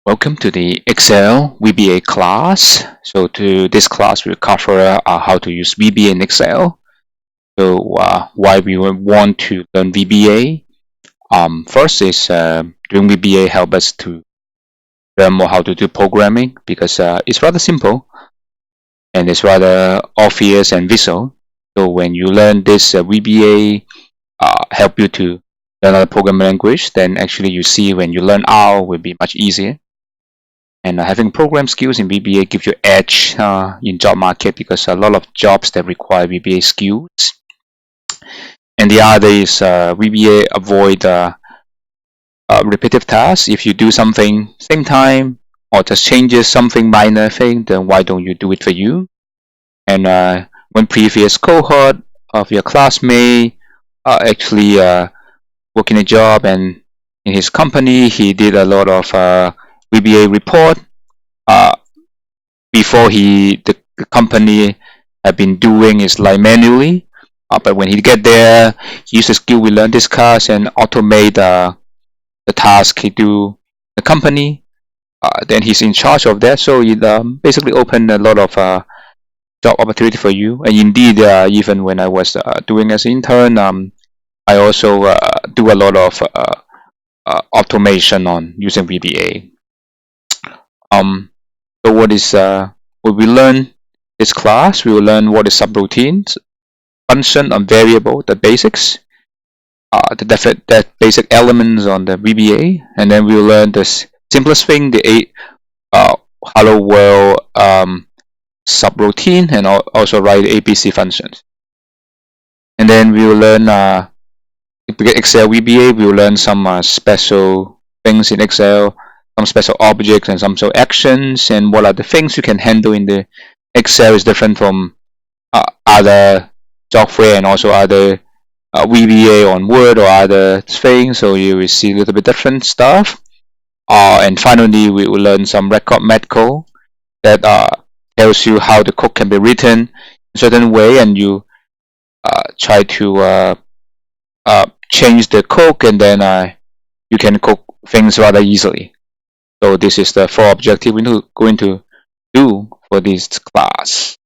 Welcome to the Excel VBA class. So to this class, we'll cover how to use VBA in Excel. So why we want to learn VBA. First is doing VBA help us to learn more how to do programming because it's rather simple and it's rather obvious and visual. So when you learn this VBA help you to learn another programming language, then actually you see when you learn R will be much easier. And having program skills in VBA gives you edge in job market because a lot of jobs that require VBA skills. And the other is VBA avoid repetitive tasks. If you do something same time or just changes something minor thing, then why don't you do it for you? And when previous cohort of your classmate actually work in a job and in his company, he did a lot of VBA report before the company had been doing is like manually. But when he get there, he use the skill we learned this class and automate the task he do the company. Then he's in charge of that, so it basically opened a lot of job opportunity for you. And indeed, even when I was doing as an intern, I also do a lot of automation on using VBA. So what we learn this class? We will learn what is subroutines, function on variable, the basics, the basic elements on the VBA, and then we will learn the simplest thing, the hello world subroutine, and also write ABC functions. And then we will learn Excel VBA. We will learn some special things in Excel, some special objects and some special actions, and what are the things you can handle in the Excel is different from other software and also other VBA on Word or other things, so you will see a little bit different stuff. And finally, we will learn some record met code that tells you how the code can be written in a certain way, and you try to change the code, and then you can code things rather easily. So this is the 4 objectives we're going to do for this class.